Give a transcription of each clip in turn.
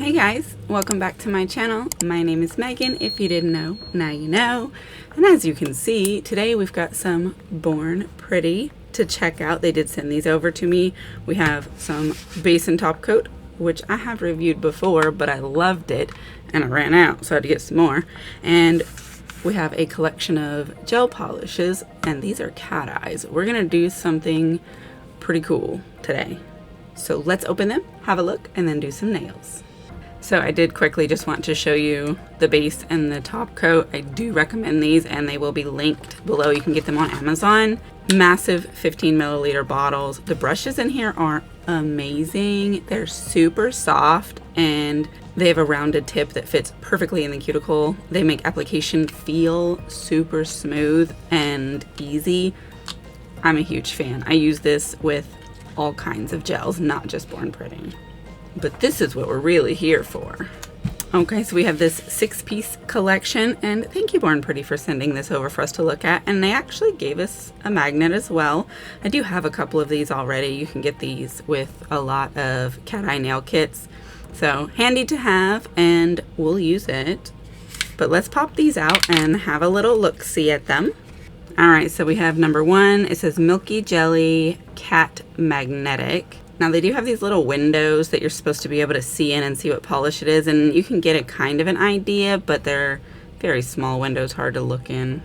Hey guys, welcome back to my channel. My name is Megan. If you didn't know, now you know. And as you can see, today we've got some Born Pretty to check out. They did send these over to me. We have some base and top coat, which I have reviewed before, but I loved it and I ran out, so I had to get some more. And we have a collection of gel polishes, and these are cat eyes. We're gonna do something pretty cool today. So let's open them, have a look, and then do some nails. So I did quickly just want to show you the base and the top coat. I do recommend these, and they will be linked below. You can get them on Amazon. Massive 15 milliliter bottles. The brushes in here are amazing. They're super soft, and they have a rounded tip that fits perfectly in the cuticle. They make application feel super smooth and easy. I'm a huge fan. I use this with all kinds of gels, not just Born Pretty. But this is what we're really here for. Okay, so we have this 6-piece collection, and thank you Born Pretty for sending this over for us to look at. And they actually gave us a magnet as well. I do have a couple of these already. You can get these with a lot of cat eye nail kits. So handy to have, and we'll use it. But let's pop these out and have a little look-see at them. All right, so we have number 1. It says Milky Jelly Cat Magnetic. Now they do have these little windows that you're supposed to be able to see in and see what polish it is, and you can get a kind of an idea, but they're very small windows, hard to look in.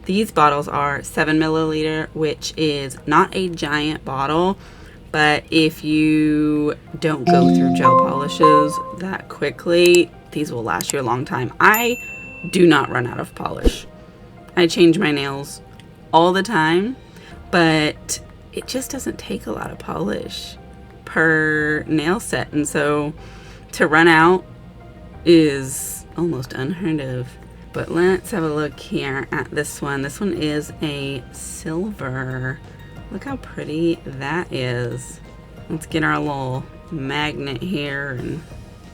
These bottles are 7 milliliter, which is not a giant bottle, but if you don't go through gel polishes that quickly, these will last you a long time. I do not run out of polish. I change my nails all the time, but it just doesn't take a lot of polish per nail set, and so to run out is almost unheard of. But let's have a look here at this one. This one is a silver. Look how pretty that is. Let's get our little magnet here, and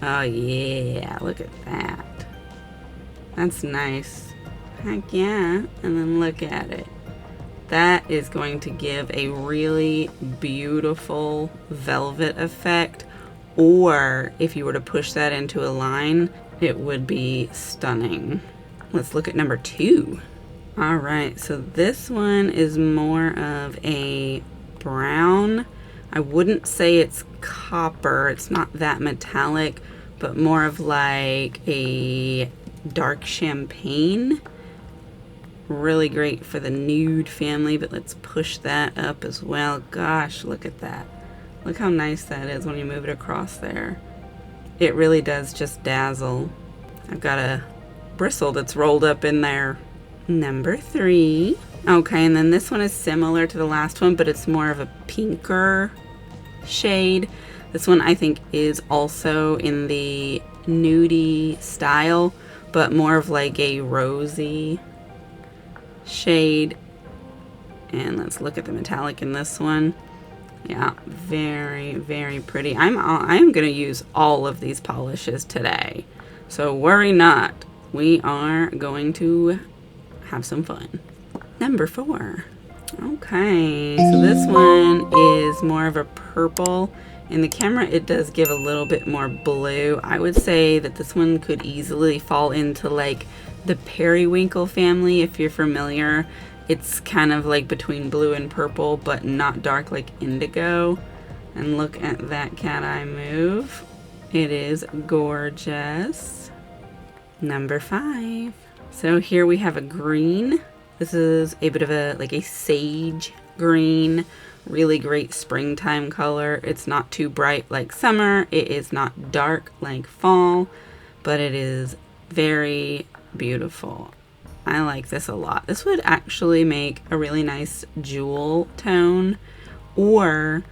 oh yeah, look at that. That's nice. Heck yeah. And then look at it. That is going to give a really beautiful velvet effect, or if you were to push that into a line, it would be stunning. Let's look at number 2. All right, so this one is more of a brown. I wouldn't say it's copper, it's not that metallic, but more of like a dark champagne. Really great for the nude family, but let's push that up as well. Gosh, look at that. Look how nice that is when you move it across there. It really does just dazzle. I've got a bristle that's rolled up in there. Number 3. Okay, and then this one is similar to the last one, but it's more of a pinker shade. This one I think is also in the nudie style, but more of like a rosy shade. And let's look at the metallic in this one. Yeah, very, very pretty. I'm gonna use all of these polishes today, so worry not. We are going to have some fun. Number 4. Okay, so this one is more of a purple. In the camera it does give a little bit more blue. I would say that this one could easily fall into like the periwinkle family, if you're familiar. It's kind of like between blue and purple, but not dark like indigo. And look at that cat eye move. It is gorgeous. Number 5. So here we have a green. This is a bit of a like a sage green. Really great springtime color. It's not too bright like summer. It is not dark like fall, but it is very beautiful. I like this a lot. This would actually make a really nice jewel tone, or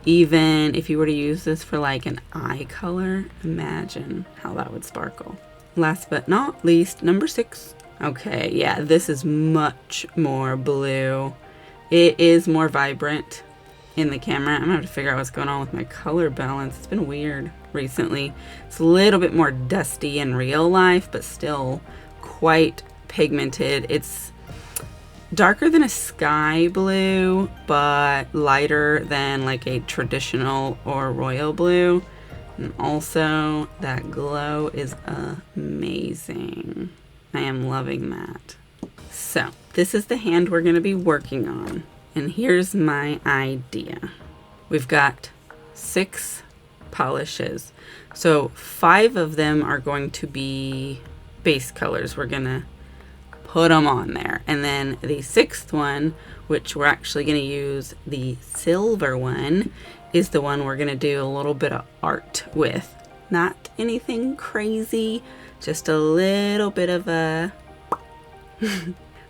even if you were to use this for like an eye color, imagine how that would sparkle. Last but not least, number 6. Okay, yeah, this is much more blue. It is more vibrant in the camera. I'm gonna have to figure out what's going on with my color balance. It's been weird recently. It's a little bit more dusty in real life, but still quite pigmented. It's darker than a sky blue, but lighter than like a traditional or royal blue. And also, that glow is amazing. I am loving that. So, this is the hand we're going to be working on. And here's my idea. We've got 6 polishes. So 5 of them are going to be base colors. We're going to put them on there. And then the 6th one, which we're actually going to use the silver one, is the one we're going to do a little bit of art with. Not anything crazy, just a little bit of a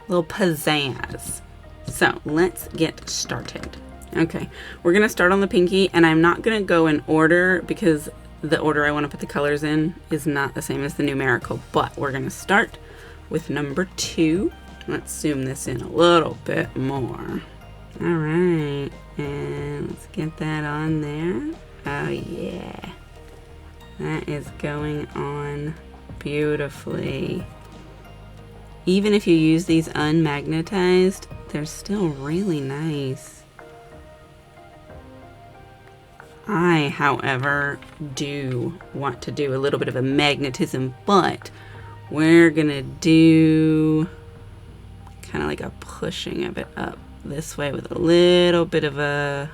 little pizzazz. So let's get started. Okay, we're going to start on the pinky, and I'm not going to go in order because the order I want to put the colors in is not the same as the numerical, but we're going to start with number 2. Let's zoom this in a little bit more. All right, and let's get that on there. Oh yeah, that is going on beautifully. Even if you use these unmagnetized, they're still really nice. I, however, do want to do a little bit of a magnetism, but we're gonna do kind of like a pushing of it up this way with a little bit of a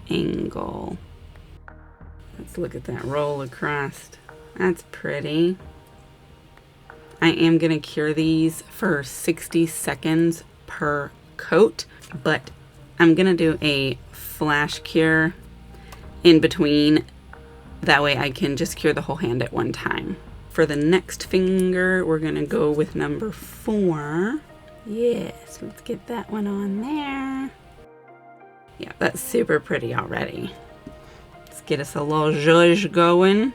angle. Let's look at that roll across. That's pretty. I am gonna cure these for 60 seconds per coat, but I'm gonna do a flash cure in between. That way I can just cure the whole hand at one time. For the next finger, we're gonna go with number 4. Yes, let's get that one on there. Yeah, that's super pretty already. Let's get us a little zhuzh going.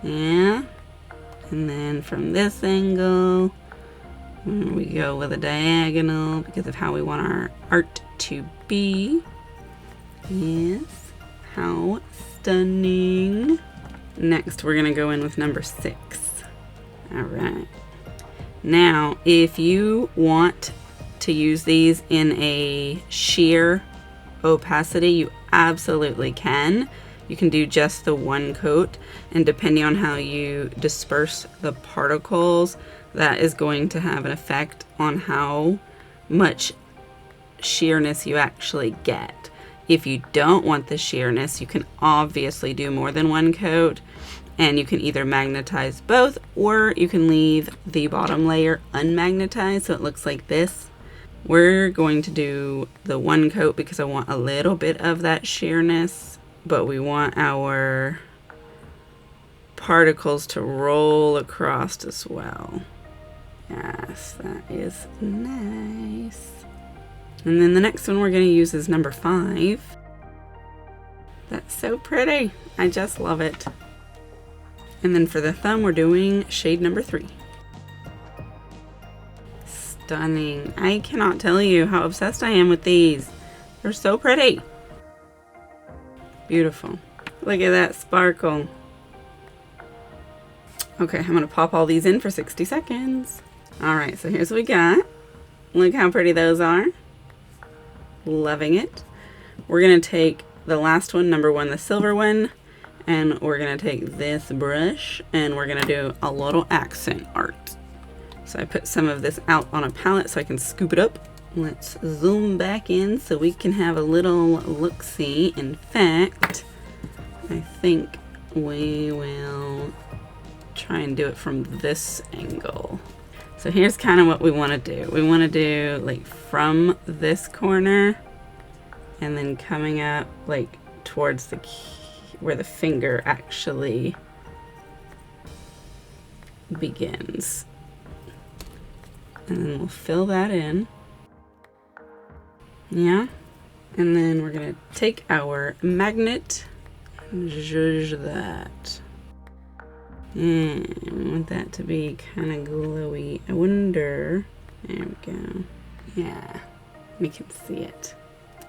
Yeah. And then from this angle, we go with a diagonal because of how we want our art to be. Yes, how stunning. Next, we're gonna go in with number 6. All right. Now, if you want to use these in a sheer opacity, you absolutely can. You can do just the one coat, and depending on how you disperse the particles, that is going to have an effect on how much sheerness you actually get. If you don't want the sheerness, you can obviously do more than one coat, and you can either magnetize both, or you can leave the bottom layer unmagnetized so it looks like this. We're going to do the one coat because I want a little bit of that sheerness, but we want our particles to roll across as well. Yes, that is nice. And then the next one we're going to use is number 5. That's so pretty. I just love it. And then for the thumb, we're doing shade number 3. Stunning. I cannot tell you how obsessed I am with these. They're so pretty. Beautiful. Look at that sparkle. Okay, I'm gonna pop all these in for 60 seconds. All right, so here's what we got. Look how pretty those are. Loving it. We're gonna take the last one, number 1, the silver one, and we're gonna take this brush and we're gonna do a little accent art. So I put some of this out on a palette so I can scoop it up. Let's zoom back in so we can have a little look-see. In fact, I think we will try and do it from this angle. So here's kind of what we want to do. We want to do like from this corner and then coming up like towards the where the finger actually begins. And then we'll fill that in. Yeah. And then we're going to take our magnet and zhuzh that. And we want that to be kind of glowy. I wonder. There we go. Yeah. We can see it.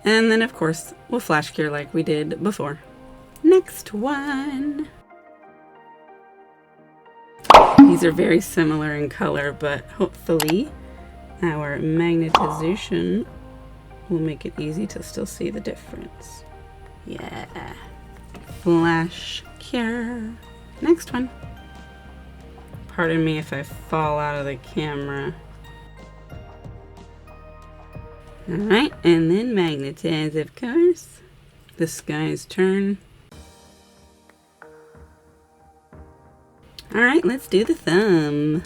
And then, of course, we'll flash cure like we did before. Next one. These are very similar in color, but hopefully our magnetization will make it easy to still see the difference. Yeah. Flash Cure. Next one. Pardon me if I fall out of the camera. Alright, and then magnetize, of course. The Sky's turn. Alright, let's do the thumb.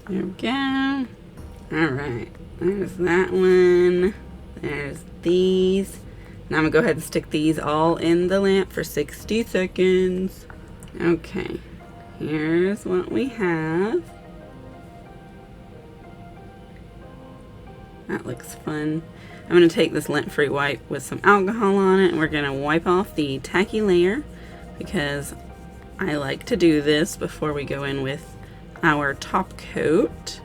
There we go. Alright, there's that one. There's these. Now I'm gonna go ahead and stick these all in the lamp for 60 seconds. Okay, here's what we have. That looks fun. I'm gonna take this lint-free wipe with some alcohol on it, and we're gonna wipe off the tacky layer because I like to do this before we go in with our top coat.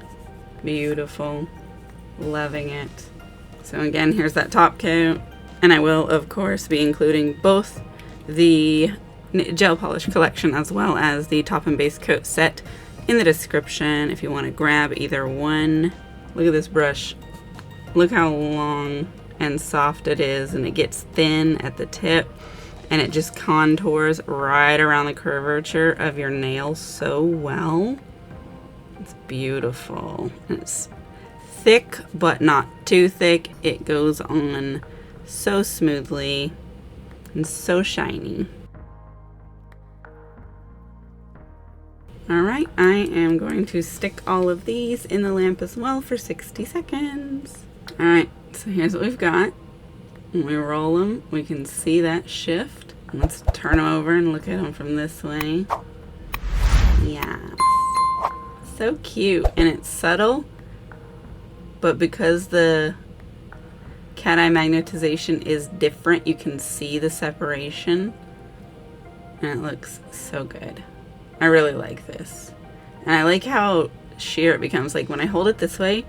Beautiful. Loving it. So again, here's that top coat. And I will, of course, be including both the gel polish collection as well as the top and base coat set in the description if you want to grab either one. Look at this brush. Look how long and soft it is, and it gets thin at the tip, and it just contours right around the curvature of your nail so well. It's beautiful. It's thick, but not too thick. It goes on so smoothly and so shiny. Alright, I am going to stick all of these in the lamp as well for 60 seconds. Alright, so here's what we've got. When we roll them, we can see that shift. Let's turn them over and look at them from this way. Yeah. So cute, and it's subtle, but because the cat eye magnetization is different, you can see the separation, and it looks so good. I really like this, and I like how sheer it becomes. Like when I hold it this way,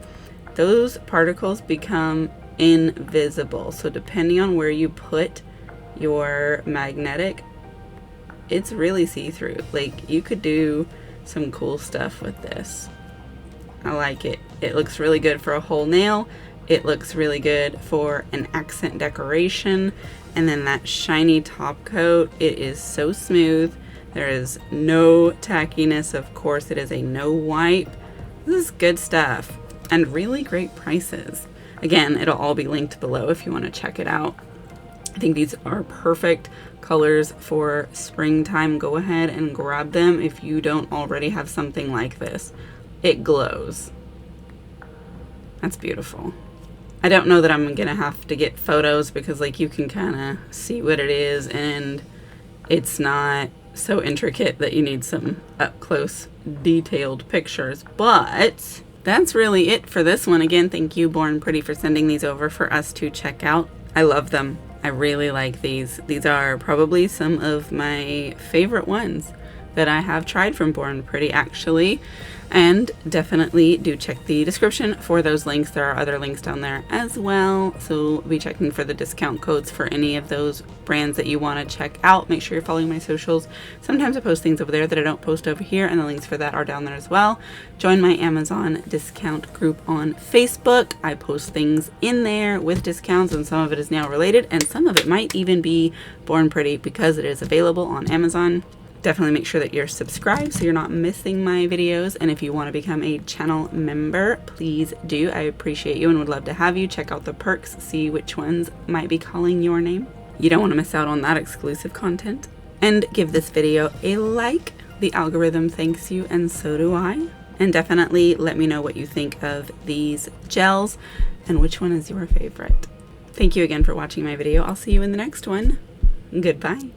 those particles become invisible, so depending on where you put your magnetic, it's really see-through. Like you could do some cool stuff with this. I like it. It looks really good for a whole nail. It looks really good for an accent decoration. And then that shiny top coat, it is so smooth. There is no tackiness. Of course, it is a no wipe. This is good stuff and really great prices. Again, it'll all be linked below if you want to check it out. I think these are perfect colors for springtime. Go ahead and grab them if you don't already have something like this. It glows. That's beautiful. I don't know that I'm gonna have to get photos because like you can kind of see what it is, and it's not so intricate that you need some up close detailed pictures, but that's really it for this one. Again, thank you Born Pretty for sending these over for us to check out. I love them. I really like these. These are probably some of my favorite ones that I have tried from Born Pretty actually, and definitely do check the description for those links. There are other links down there as well, so be checking for the discount codes for any of those brands that you want to check out. Make sure you're following my socials. Sometimes I post things over there that I don't post over here, and the links for that are down there as well. Join my Amazon discount group on Facebook. I post things in there with discounts, and some of it is nail related, and some of it might even be Born Pretty because it is available on Amazon. Definitely make sure that you're subscribed so you're not missing my videos. And if you want to become a channel member, please do. I appreciate you and would love to have you. Check out the perks, see which ones might be calling your name. You don't want to miss out on that exclusive content. And give this video a like. The algorithm thanks you, and so do I. And definitely let me know what you think of these gels and which one is your favorite. Thank you again for watching my video. I'll see you in the next one. Goodbye.